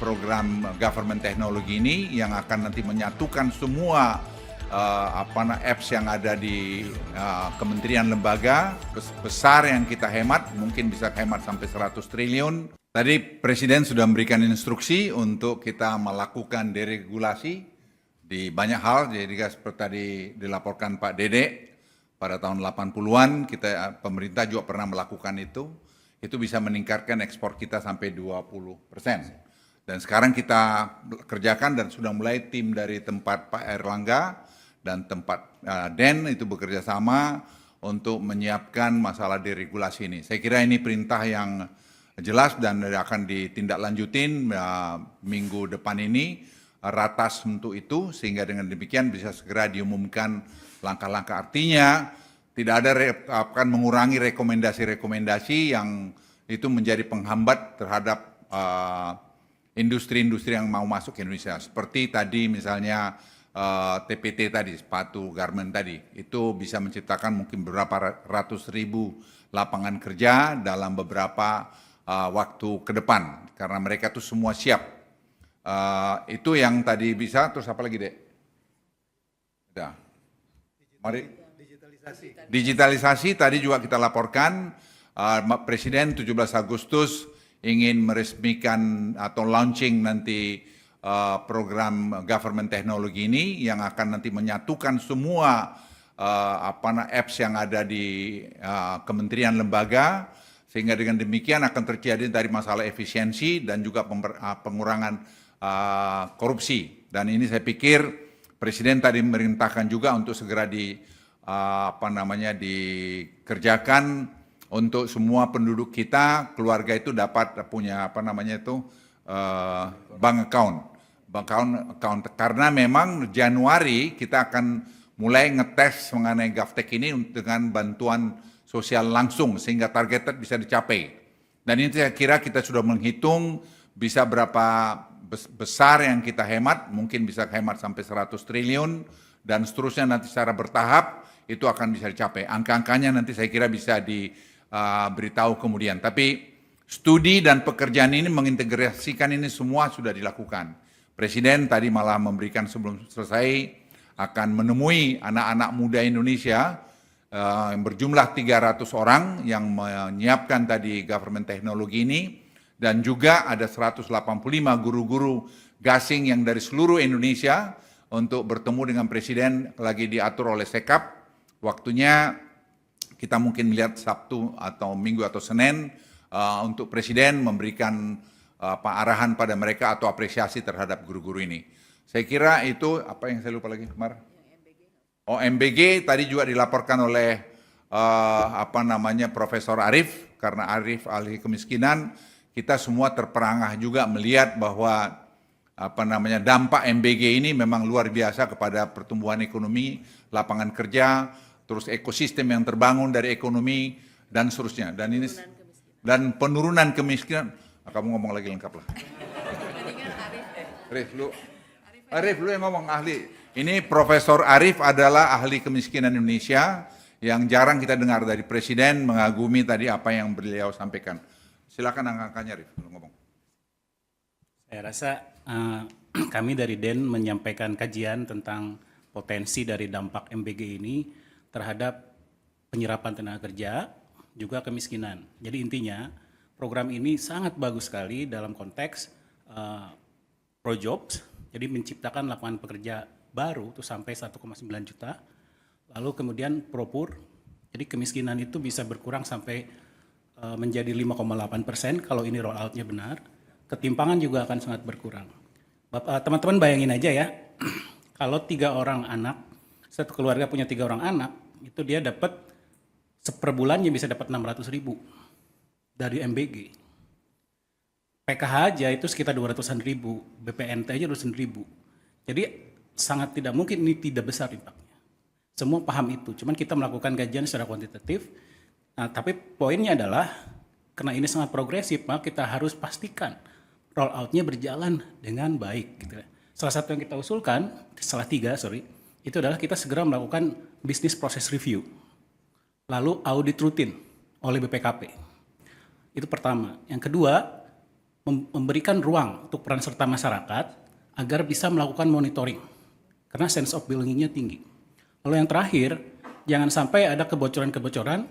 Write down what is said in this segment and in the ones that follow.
program government teknologi ini yang akan nanti menyatukan semua apps yang ada di kementerian lembaga besar yang kita hemat, mungkin bisa hemat sampai 100 triliun. Tadi Presiden sudah memberikan instruksi untuk kita melakukan deregulasi di banyak hal, jadi seperti tadi dilaporkan Pak Dede, pada tahun 80-an pemerintah juga pernah melakukan itu bisa meningkatkan ekspor kita sampai 20%. Dan sekarang kita kerjakan dan sudah mulai tim dari tempat Pak Erlangga dan tempat Den itu bekerja sama untuk menyiapkan masalah deregulasi ini. Saya kira ini perintah yang jelas dan akan ditindaklanjutin minggu depan ini, ratas untuk itu, sehingga dengan demikian bisa segera diumumkan langkah-langkah. Artinya tidak ada akan mengurangi rekomendasi-rekomendasi yang itu menjadi penghambat terhadap industri-industri yang mau masuk ke Indonesia. Seperti tadi misalnya TPT tadi, sepatu garment tadi, itu bisa menciptakan mungkin beberapa ratus ribu lapangan kerja dalam beberapa waktu ke depan, karena mereka tuh semua siap. Itu yang tadi bisa, terus apa lagi, Dek? Udah. Mari. Digitalisasi tadi juga kita laporkan, Presiden 17 Agustus ingin meresmikan atau launching nanti program government teknologi ini yang akan nanti menyatukan semua apps yang ada di kementerian lembaga, sehingga dengan demikian akan terjadi dari masalah efisiensi dan juga pengurangan korupsi. Dan ini saya pikir Presiden tadi memerintahkan juga untuk segera dikerjakan untuk semua penduduk kita, keluarga itu dapat punya bank account. Karena memang Januari kita akan mulai ngetes mengenai GovTech ini dengan bantuan sosial langsung sehingga targetnya bisa dicapai. Dan ini saya kira kita sudah menghitung bisa berapa besar yang kita hemat, mungkin bisa hemat sampai 100 triliun dan seterusnya nanti secara bertahap itu akan bisa dicapai. Angka-angkanya nanti saya kira bisa diberitahu kemudian. Tapi studi dan pekerjaan ini mengintegrasikan ini semua sudah dilakukan. Presiden tadi malah memberikan sebelum selesai akan menemui anak-anak muda Indonesia yang berjumlah 300 orang yang menyiapkan tadi government teknologi ini, dan juga ada 185 guru-guru gasing yang dari seluruh Indonesia untuk bertemu dengan Presiden, lagi diatur oleh Sekap. Waktunya kita mungkin melihat Sabtu atau Minggu atau Senin untuk Presiden memberikan arahan pada mereka atau apresiasi terhadap guru-guru ini. Saya kira itu, apa yang saya lupa lagi, Mar? MBG tadi juga dilaporkan oleh Profesor Arif, karena Arif ahli kemiskinan, kita semua terperangah juga melihat bahwa dampak MBG ini memang luar biasa kepada pertumbuhan ekonomi, lapangan kerja, terus ekosistem yang terbangun dari ekonomi dan seterusnya. Dan ini dan penurunan kemiskinan. Kamu ngomong lagi lengkap lah. Arif lu yang ngomong ahli. Ini Profesor Arif adalah ahli kemiskinan Indonesia yang jarang kita dengar dari Presiden, mengagumi tadi apa yang beliau sampaikan. Silakan angka-angkanya, Arif, lu ngomong. Saya rasa kami dari DEN menyampaikan kajian tentang potensi dari dampak MBG ini terhadap penyerapan tenaga kerja, juga kemiskinan. Jadi intinya program ini sangat bagus sekali dalam konteks Projobs, jadi menciptakan lapangan pekerja baru itu sampai 1,9 juta. Lalu kemudian Propur, jadi kemiskinan itu bisa berkurang sampai menjadi 5,8% kalau ini roll out-nya benar. Ketimpangan juga akan sangat berkurang. Teman-teman bayangin aja ya, kalau 3 orang anak, satu keluarga punya 3 orang anak, itu dia dapat per bulannya bisa dapat 600.000 dari MBG. PKH aja itu sekitar 200-an ribu, BPNT aja 200-an ribu. Jadi sangat tidak mungkin ini tidak besar impaknya. Semua paham itu, cuman kita melakukan kajian secara kuantitatif. Nah, tapi poinnya adalah karena ini sangat progresif, maka kita harus pastikan roll out-nya berjalan dengan baik. Gitu. Salah satu yang kita usulkan, itu adalah kita segera melakukan business process review, lalu audit rutin oleh BPKP. Itu pertama. Yang kedua, memberikan ruang untuk peran serta masyarakat agar bisa melakukan monitoring karena sense of belonging-nya tinggi. Lalu yang terakhir, jangan sampai ada kebocoran-kebocoran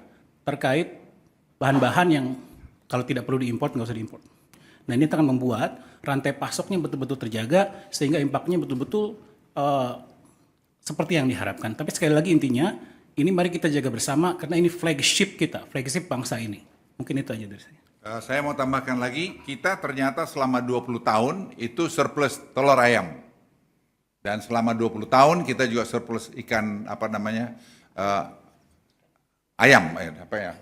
terkait bahan-bahan yang kalau tidak perlu diimpor nggak usah diimpor. Nah ini akan membuat rantai pasoknya betul-betul terjaga sehingga impaknya betul-betul seperti yang diharapkan. Tapi sekali lagi intinya, ini mari kita jaga bersama karena ini flagship kita, flagship bangsa ini. Mungkin itu aja dari saya. Saya mau tambahkan lagi, kita ternyata selama 20 tahun itu surplus telur ayam. Dan selama 20 tahun kita juga surplus ikan ayam, apa ya?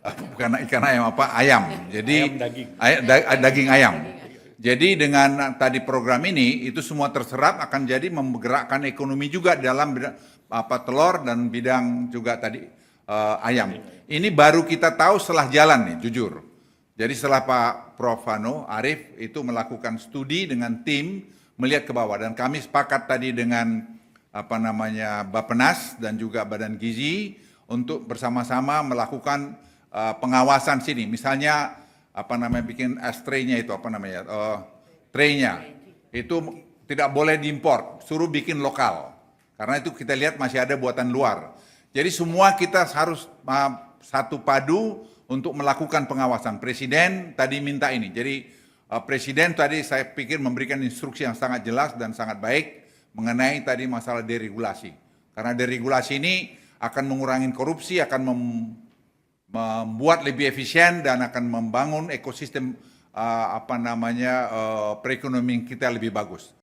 Bukan ikan ayam ayam. Jadi daging ayam. Jadi dengan tadi program ini itu semua terserap akan jadi menggerakkan ekonomi juga dalam telur dan bidang juga tadi ayam. Ini baru kita tahu setelah jalan nih, jujur. Jadi setelah Pak Prof. Arief itu melakukan studi dengan tim melihat ke bawah dan kami sepakat tadi dengan Bappenas dan juga Badan Gizi untuk bersama-sama melakukan pengawasan sini. Misalnya bikin tray-nya itu tray-nya itu tidak boleh diimpor, suruh bikin lokal. Karena itu kita lihat masih ada buatan luar. Jadi semua kita harus satu padu untuk melakukan pengawasan. Presiden tadi minta ini. Jadi Presiden tadi saya pikir memberikan instruksi yang sangat jelas dan sangat baik mengenai tadi masalah deregulasi. Karena deregulasi ini akan mengurangi korupsi, akan membuat lebih efisien dan akan membangun ekosistem perekonomian kita lebih bagus.